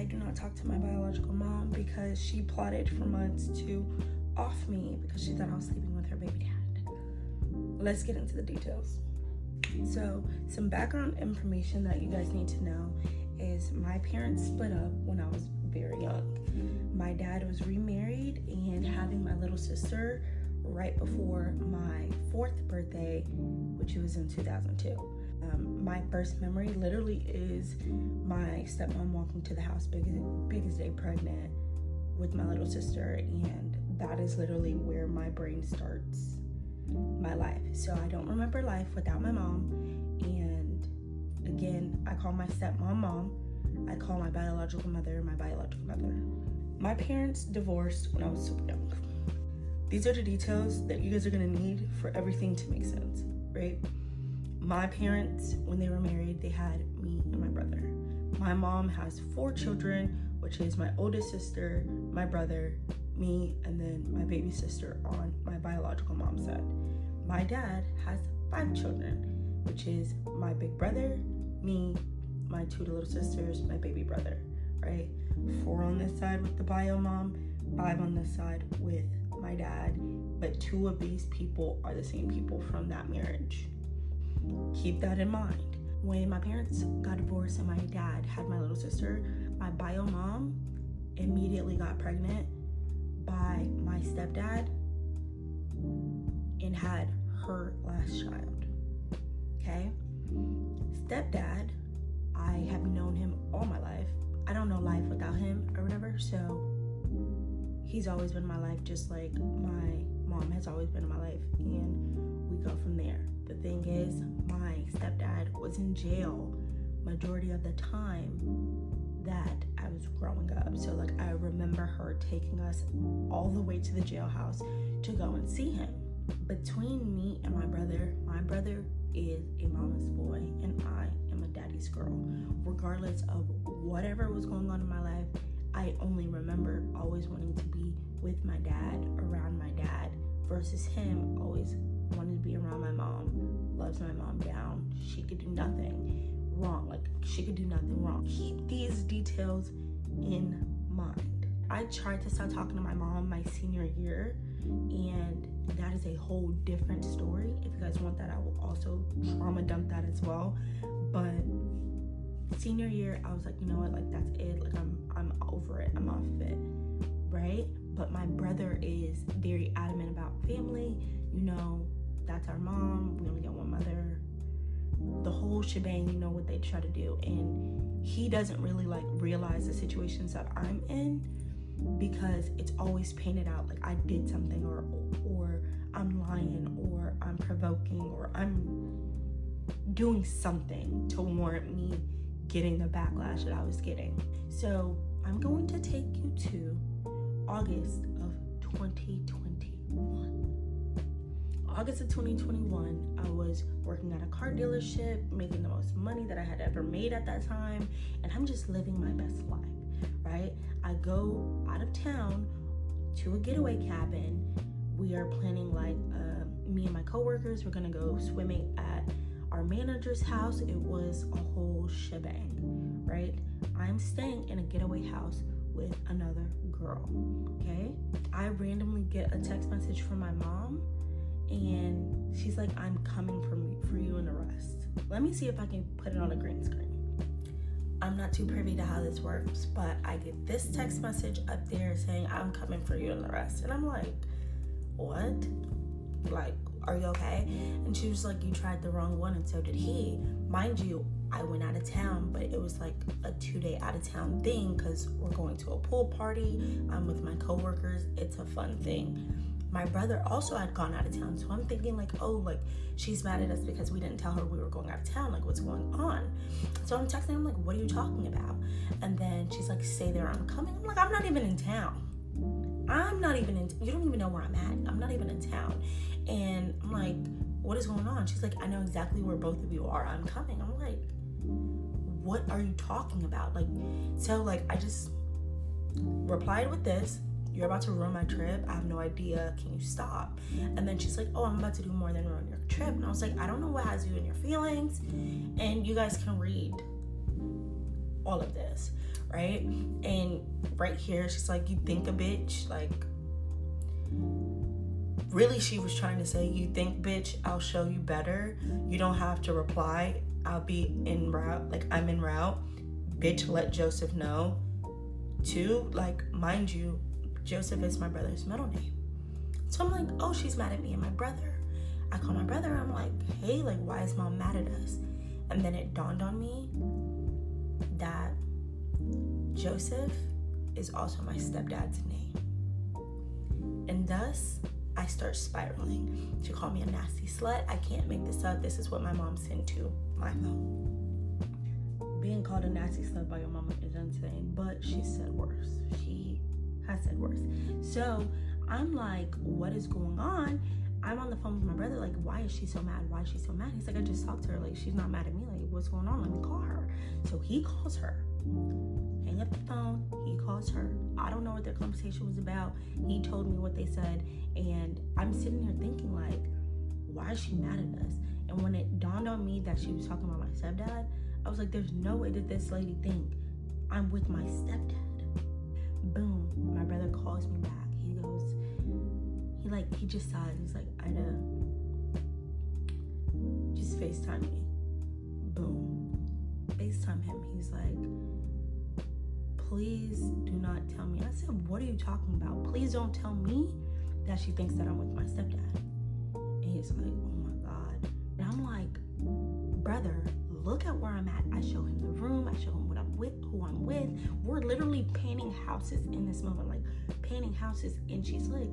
do not talk to my biological mom because she plotted for months to off me because she thought I was sleeping with her baby dad. Let's get into the details. So, some background information that you guys need to know is my parents split up when I was very young. My dad was remarried and having my little sister right before my 4th birthday, which was in 2002. My first memory literally is my stepmom walking to the house big as day pregnant with my little sister, and that is literally where my brain starts my life. So I don't remember life without my mom, and again, I call my stepmom mom. I call my biological mother my biological mother. My parents divorced when I was super young. These are the details that you guys are gonna need for everything to make sense, right? My parents, when they were married, they had me and my brother. My mom has 4 children, which is my oldest sister, my brother, me, and then my baby sister on my biological mom's side. My dad has 5 children, which is my big brother, me, my 2 little sisters, my baby brother, right? 4 on this side with the bio mom, 5 on this side with my dad, but 2 of these people are the same people from that marriage. Keep that in mind. When my parents got divorced and my dad had my little sister, my bio mom immediately got pregnant by my stepdad and had her last child. Okay? Stepdad, I have known him all my life. I don't know life without him or whatever, so he's always been in my life just like my mom has always been in my life, and we go from there. The thing is, my stepdad was in jail majority of the time that I was growing up. So like I remember her taking us all the way to the jailhouse to go and see him. Between me and my brother is a mama's boy and I am a daddy's girl. Regardless of whatever was going on in my life, I only remember always wanting to be with my dad, around my dad, versus him always wanting to be around my mom. Loves my mom down. She could do nothing wrong. Like, she could do nothing wrong. Keep these details in mind. I tried to start talking to my mom my senior year, and that is a whole different story. If you guys want that, I will also trauma dump that as well. But senior year, I was like, you know what, like that's it. Like I'm over it. I'm off of it, right? But my brother is very adamant about family. You know, that's our mom. We only got one mother. The whole shebang, you know what they try to do. And he doesn't really like realize the situations that I'm in, because it's always painted out like I did something, or I'm lying, or I'm provoking, or I'm doing something to warrant me getting the backlash that I was getting. So I'm going to take you to August of 2021. August of 2021, I was working at a car dealership, making the most money that I had ever made at that time, and I'm just living my best life, right? I go out of town to a getaway cabin. We are planning, like, me and my coworkers, we're gonna go swimming at our manager's house. It was a whole shebang, right? I'm staying in a getaway house with another girl, okay? I randomly get a text message from my mom, and she's like, I'm coming for you and the rest. Let me see if I can put it on a green screen. I'm not too privy to how this works, but I get this text message up there saying, I'm coming for you and the rest. And I'm like, what? Like, are you okay? And she was like, you tried the wrong one, and so did he. Mind you, I went out of town, but it was like a 2-day out of town thing because we're going to a pool party. I'm with my coworkers. It's a fun thing. My brother also had gone out of town, so I'm thinking like, oh, like she's mad at us because we didn't tell her we were going out of town, like what's going on? So I'm texting him like, what are you talking about? And then she's like, stay there, I'm coming. I'm like, I'm not even in town. You don't even know where I'm at. I'm not even in town. And I'm like, what is going on? She's like, I know exactly where both of you are. I'm coming. I'm like, what are you talking about? Like, so like I just replied with this, you're about to ruin my trip. I have no idea. Can you stop? And then she's like, oh, I'm about to do more than ruin your trip. And I was like, I don't know what has you in your feelings. And you guys can read all of this, right? And right here, she's like, you think a bitch? Like, really, she was trying to say, you think, bitch, I'll show you better. You don't have to reply. I'll be en route. Like, I'm en route. Bitch, let Joseph know. 2, like, mind you, Joseph is my brother's middle name. So I'm like, oh, she's mad at me and my brother. I call my brother. I'm like, hey, like, why is mom mad at us? And then it dawned on me that Joseph is also my stepdad's name. And thus, I start spiraling. She called me a nasty slut. I can't make this up. This is what my mom sent to my phone. Being called a nasty slut by your mama is insane, but she said worse. She has said worse. So I'm like, what is going on? I'm on the phone with my brother, like, why is she so mad? Why is she so mad? He's like, I just talked to her. Like, she's not mad at me. Like, what's going on? Let me call her. So he calls her. Hang up the phone. He calls her. I don't know what their conversation was about. He told me what they said. And I'm sitting here thinking, like, why is she mad at us? And when it dawned on me that she was talking about my stepdad, I was like, there's no way that this lady think I'm with my stepdad. Boom. My brother calls me back. He goes, he just sighs. He's like, Ida, just FaceTime me. Boom. FaceTime him. He's like, please do not tell me. I said, what are you talking about? Please don't tell me that she thinks that I'm with my stepdad. And he's like, oh my God. And I'm like, brother, look at where I'm at. I show him the room. I show him what I'm with, who I'm with. We're literally painting houses in this moment, like painting houses. And she's like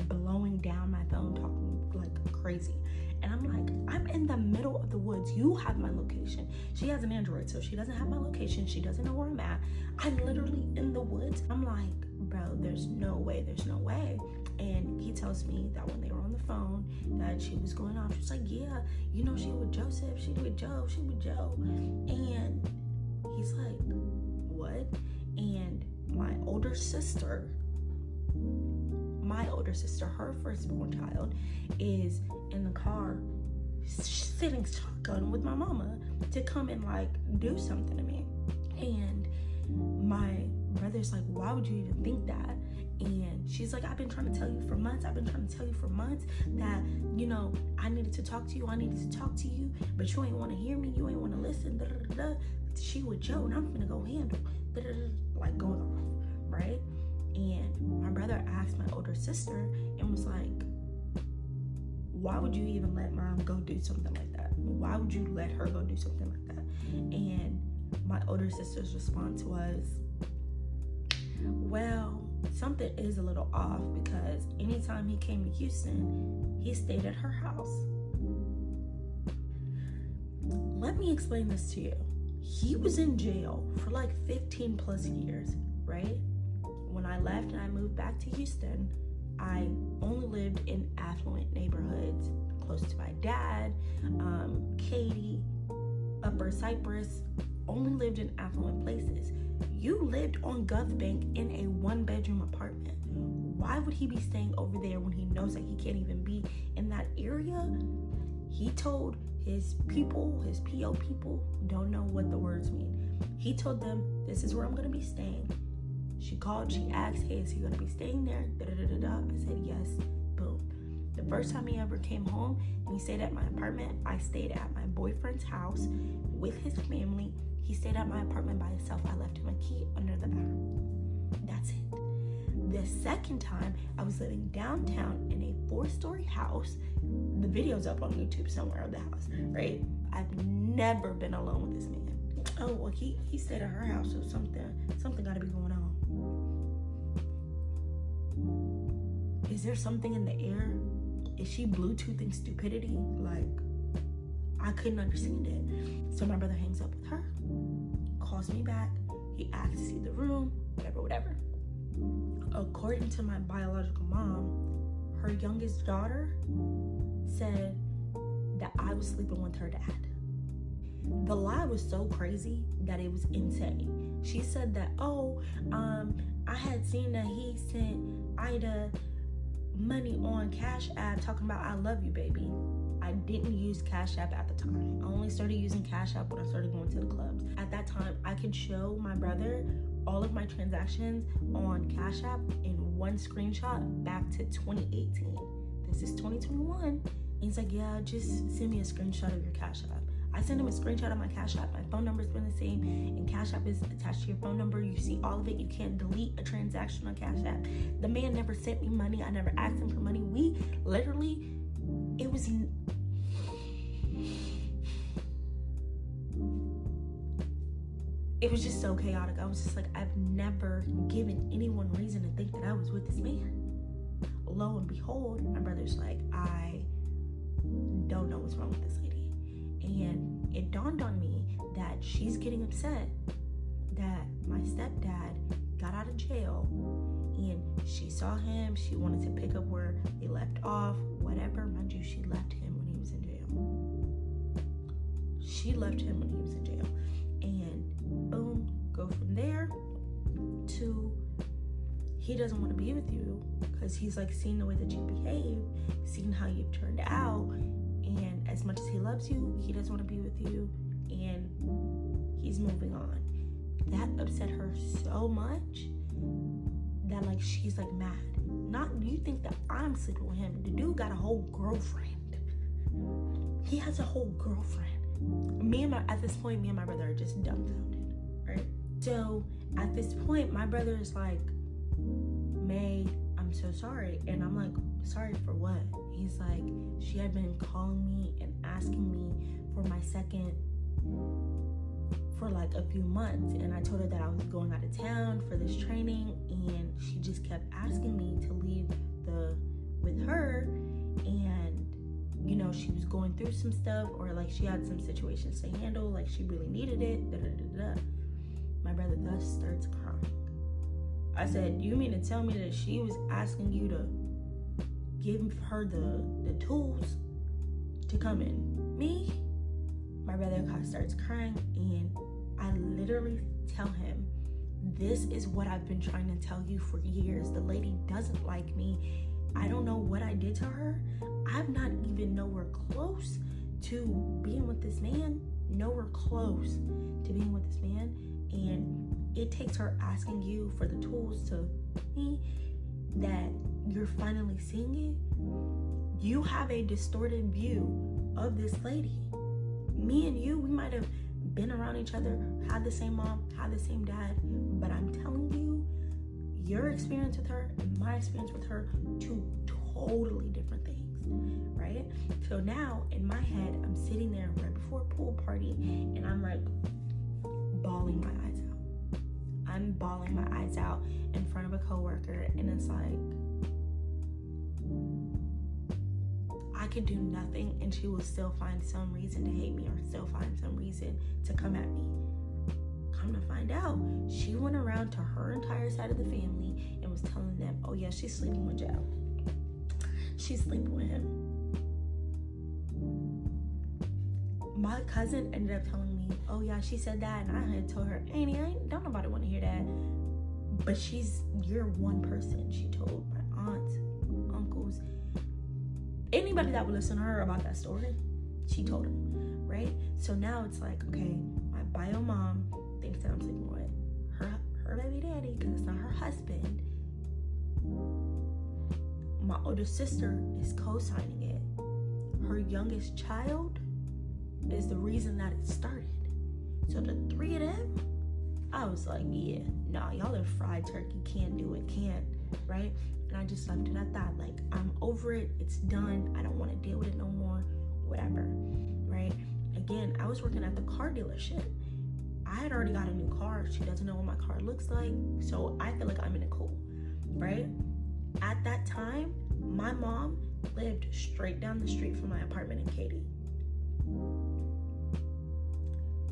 blowing down my phone, talking like crazy. And I'm like, I'm in the middle of the woods. You have my location. She has an Android, so she doesn't have my location. She doesn't know where I'm at. I'm literally in the woods. I'm like, bro, there's no way. There's no way. And he tells me that when they were on the phone, that she was going off. She's like, yeah, you know, she with Joseph, she with Joe, she with Joe. And he's like, what? And my older sister, her firstborn child, is in the car sitting shotgun with my mama to come and like do something to me. And my brother's like, why would you even think that? And she's like, I've been trying to tell you for months. That, you know, I needed to talk to you. But you ain't want to hear me. You ain't want to listen. Da, da, da, da. She with Joe, and I'm gonna go handle. Da, da, da, like going off, right? And my brother asked my older sister and was like, why would you even let mom go do something like that? Why would you let her go do something like that? And my older sister's response was, well, something is a little off because anytime he came to Houston, he stayed at her house. Let me explain this to you. He was in jail for like 15 plus years, right? When I left and I moved back to Houston, I only lived in affluent neighborhoods close to my dad, Katy, Upper Cypress, only lived in affluent places. You lived on Gov Bank in a 1-bedroom apartment. Why would he be staying over there when he knows that he can't even be in that area? He told his people, his PO people, don't know what the words mean. He told them, this is where I'm gonna be staying. She called, she asked, hey, is he gonna be staying there? Da, da, da, da, da. I said, yes. Boom. The first time he ever came home and he stayed at my apartment, I stayed at my boyfriend's house with his family. He stayed at my apartment by himself. I left him a key under the bed. That's it. The second time, I was living downtown in a 4-story house. The video's up on YouTube somewhere of the house, right? I've never been alone with this man. Oh, well, he stayed at her house, so something gotta be going on. Is there something in the air? Is she Bluetoothing stupidity? Like, I couldn't understand it. So my brother hangs up with her, calls me back. He asks to see the room, whatever. According to my biological mom, her youngest daughter said that I was sleeping with her dad. The lie was so crazy that it was insane. She said that, I had seen that he sent Ida money on Cash App talking about I love you, baby. I didn't use Cash App at the time. I only started using Cash App when I started going to the clubs. At that time, I could show my brother all of my transactions on Cash App in one screenshot back to 2018. This is 2021. And he's like, yeah, just send me a screenshot of your Cash App. I sent him a screenshot of my Cash App. My phone number's been the same, and Cash App is attached to your phone number. You see all of it. You can't delete a transaction on Cash App. The man never sent me money. I never asked him for money. We literally, it was just so chaotic. I was just like, I've never given anyone reason to think that I was with this man. Lo and behold, my brother's like, I don't know what's wrong with this lady. And it dawned on me that she's getting upset that my stepdad got out of jail, and she saw him, she wanted to pick up where they left off, whatever. Mind you, she left him when he was in jail. She left him when he was in jail. And boom, go from there to he doesn't want to be with you because he's like seen the way that you behave, seen how you've turned out, and as much as he loves you, he doesn't want to be with you, and he's moving on. That upset her so much that like she's like mad. Not you think that I'm sleeping with him. The dude got a whole girlfriend. He has a whole girlfriend. At this point, me and my brother are just dumbfounded, right? So at this point, my brother is like, May, I'm so sorry. And I'm like, sorry for what? He's like, she had been calling me and asking me for my second for like a few months, and I told her that I was going out of town for this training, and she just kept asking me to leave with her, and you know, she was going through some stuff, or like she had some situations to handle, like she really needed it, da-da-da-da. My brother thus starts crying. I said, you mean to tell me that she was asking you to give her the tools to come in? Me? My brother starts crying, and I literally tell him, this is what I've been trying to tell you for years. The lady doesn't like me. I don't know what I did to her. I'm not even nowhere close to being with this man. Nowhere close to being with this man. And it takes her asking you for the tools to me that you're finally seeing it. You have a distorted view of this lady. Me and you, we might have been around each other, had the same mom, had the same dad, but I'm telling you, your experience with her and my experience with her, two totally different things, right? So now in my head, I'm sitting there right before a pool party, and I'm like bawling my eyes out. I'm bawling my eyes out in front of a coworker, and it's like, I could do nothing and she will still find some reason to hate me, or still find some reason to come at me. Come to find out, she went around to her entire side of the family and was telling them, oh yeah, she's sleeping with Joe. She's sleeping with him. My cousin ended up telling me, oh yeah, she said that, and I had told her, Annie, don't nobody want to hear that. But you're one person. She told my aunts, uncles, anybody that would listen to her about that story, she told them, right? So now it's like, okay, my bio mom thinks that I'm sleeping with her baby daddy because it's not her husband. My older sister is co-signing it. Her youngest child is the reason that it started. So the three of them, I was like, yeah, nah, y'all are fried turkey, can't do it, can't, right? And I just left it at that. Like, I'm over it, it's done, I don't want to deal with it no more, whatever, right? Again, I was working at the car dealership. I had already got a new car. She doesn't know what my car looks like, so I feel like I'm in a cool, right? At that time, my mom lived straight down the street from my apartment in Katy.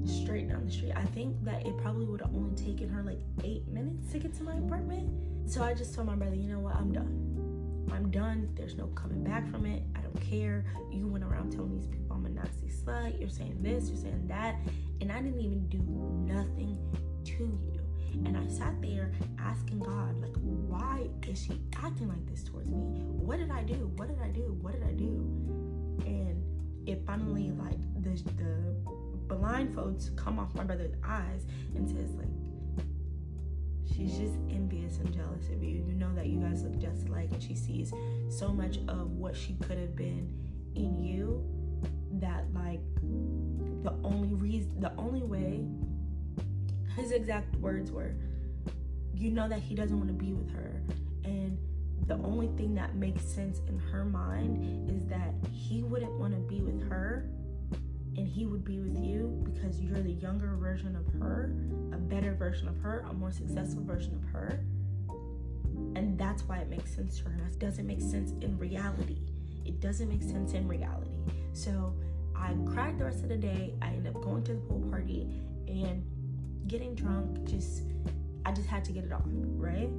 Straight down the street. I think that it probably would have only taken her like 8 minutes to get to my apartment. So I just told my brother, you know what, I'm done. There's no coming back from it. I don't care. You went around telling these people I'm a nasty slut. You're saying this, you're saying that. And I didn't even do nothing to you. And I sat there asking God, like, why is she acting like this towards me? What did I do? What did I do? What did I do? And it finally, like, the blindfolds come off my brother's eyes and says, like, she's just envious and jealous of you. You know that you guys look just alike, and she sees so much of what she could have been in you that, like, the only way, his exact words were, you know that he doesn't want to be with her, and the only thing that makes sense in her mind is that he wouldn't want to be with her and he would be with you because you're the younger version of her, a better version of her, a more successful version of her. And that's why it makes sense to her. It doesn't make sense in reality. It doesn't make sense in reality. So I cried the rest of the day. I ended up going to the pool party and getting drunk. I just had to get it off, right?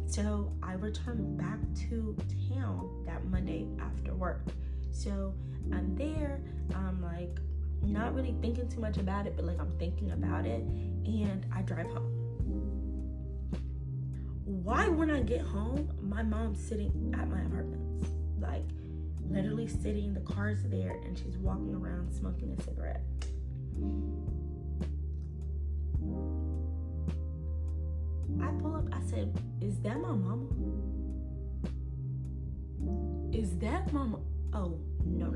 So I returned back to town that Monday after work. So I'm there. I'm like, not really thinking too much about it, but like I'm thinking about it, and I drive home. Why, when I get home, my mom's sitting at my apartment, like literally sitting, the car's there, and she's walking around smoking a cigarette. I pull up, I said, is that my mama? Is that mama? Oh, no.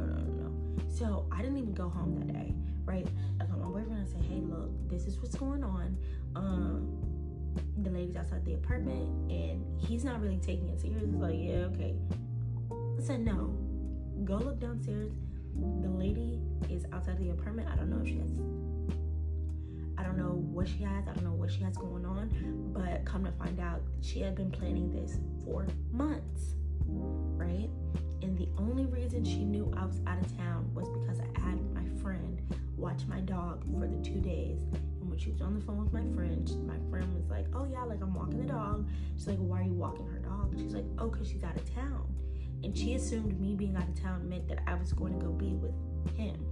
So I didn't even go home that day, right? I called my boyfriend and said, hey, look, this is what's going on. The lady's outside the apartment, and he's not really taking it serious. He's like, yeah, okay. I said, no, go look downstairs. The lady is outside the apartment. I don't know what she has. I don't know what she has going on, but come to find out, she had been planning this for months, right? And the only reason she knew I was out of town was because I had my friend watch my dog for the 2 days. And when she was on the phone with my friend was like, oh yeah, like I'm walking the dog. She's like, why are you walking her dog? She's like, oh, because she's out of town. And she assumed me being out of town meant that I was going to go be with him.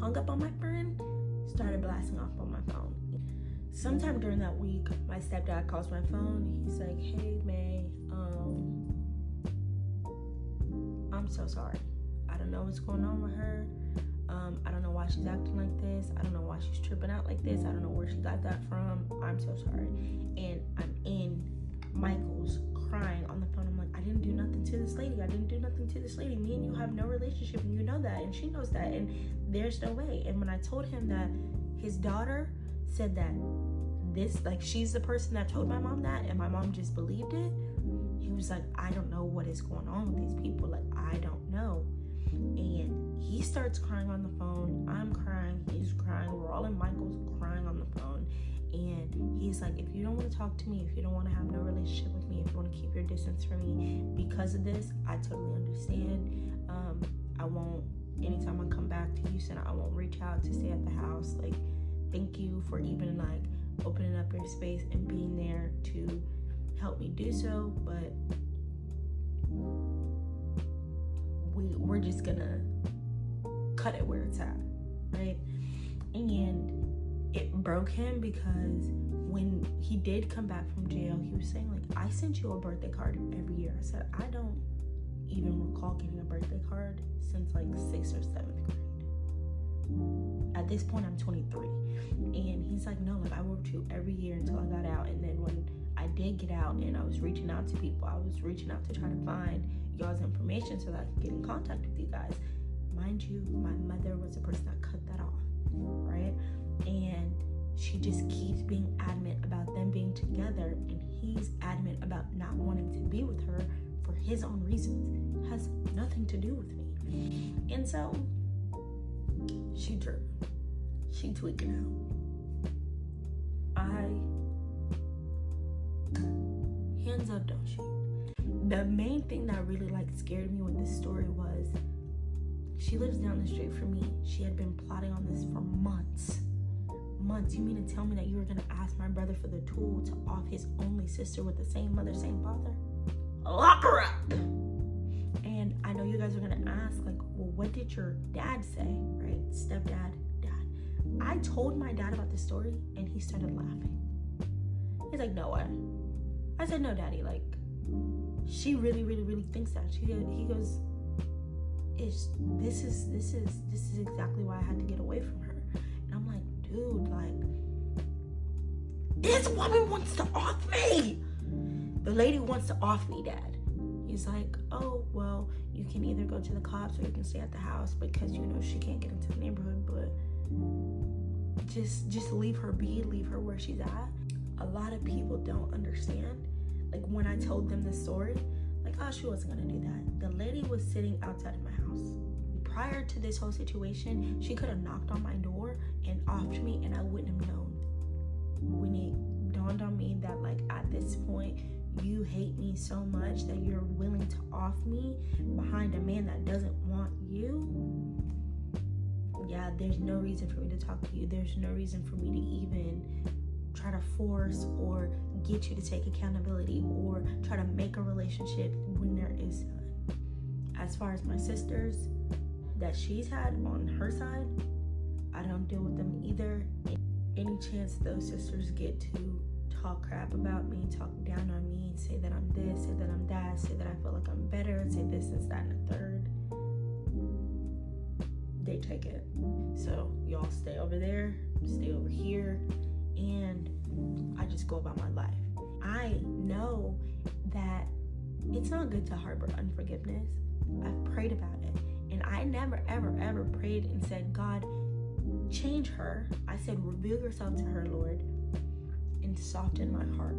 Hung up on my friend, started blasting off on my phone. Sometime during that week, my stepdad calls my phone. He's like, hey, May, I'm so sorry. I don't know what's going on with her. I don't know why she's acting like this. I don't know why she's tripping out like this. I don't know where she got that from. I'm so sorry. And I'm in Michael's crying on the phone. I'm like, I didn't do nothing to this lady. Me and you have no relationship, and you know that, and she knows that, and there's no way. And when I told him that his daughter said that she's the person that told my mom that, and my mom just believed it, he was like, I don't know what is going on with these people. Like, I don't know. And he starts crying on the phone. I'm crying. He's crying. We're all in Michael's crying on the phone. And he's like, if you don't want to talk to me, if you don't want to have no relationship with me, if you want to keep your distance from me because of this, I totally understand. I won't, anytime I come back to Houston, I won't reach out to stay at the house. Like, thank you for even like opening up your space and being there to help me do so, but we're just gonna cut it where it's at, right? And it broke him because when he did come back from jail, he was saying, like, I sent you a birthday card every year. I said, I don't even recall getting a birthday card since like 6th or 7th grade. At this point, I'm 23. And he's like, no, like, I wrote you every year until I got out. And then when I did get out and I was reaching out to people, I was reaching out to try to find y'all's information so that I could get in contact with you guys. Mind you, my mother was the person that cut that off, right? And she just keeps being adamant about them being together, and he's adamant about not wanting to be with her for his own reasons. It has nothing to do with me. And so she drew. She tweaking out. Hands up, don't shoot. The main thing that really like scared me with this story was she lives down the street from me. She had been plotting on this for months. You mean to tell me that you were gonna ask my brother for the tool to off his only sister with the same mother, same father? Lock her up! And I know you guys are gonna ask, like, well, what did your dad say, right? Stepdad, dad. I told my dad about this story, and he started laughing. He's like, no way. I said, no, Daddy, like, she really, really, really thinks that. He goes, this is exactly why I had to get away from her. And I'm like, dude, like, this woman wants to off me. The lady wants to off me, Dad. He's like, oh, well, you can either go to the cops or you can stay at the house because, you know, she can't get into the neighborhood, but just leave her be, leave her where she's at. A lot of people don't understand. Like, when I told them the story, like, oh, she wasn't gonna do that. The lady was sitting outside of my house. Prior to this whole situation, she could have knocked on my door and offed me and I wouldn't have known. When it dawned on me that, like, at this point, you hate me so much that you're willing to off me behind a man that doesn't want you, yeah, there's no reason for me to talk to you. There's no reason for me to even try to force or get you to take accountability or try to make a relationship when there is none. As far as my sisters that she's had on her side, I don't deal with them either. Any chance those sisters get to talk crap about me, talk down on me, say that I'm this, say that I'm that, say that I feel like I'm better, say this, that, and the third, they take it. So y'all stay over there, stay over here, and I just go about my life. I know that it's not good to harbor unforgiveness. I've prayed about it, and I never, ever, ever prayed and said, God, change her. I said, reveal yourself to her, Lord, and soften my heart.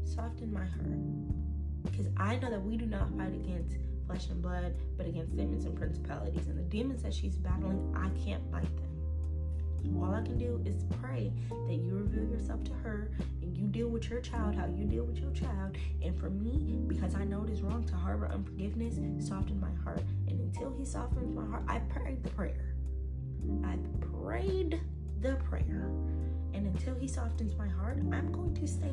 Soften my heart. Because I know that we do not fight against flesh and blood, but against demons and principalities. And the demons that she's battling, I can't fight them. All I can do is pray that you reveal yourself to her and you deal with your child how you deal with your child. And for me, because I know it is wrong to harbor unforgiveness, soften my heart. And until he softens my heart, I prayed the prayer. I prayed the prayer. And until he softens my heart, I'm going to stay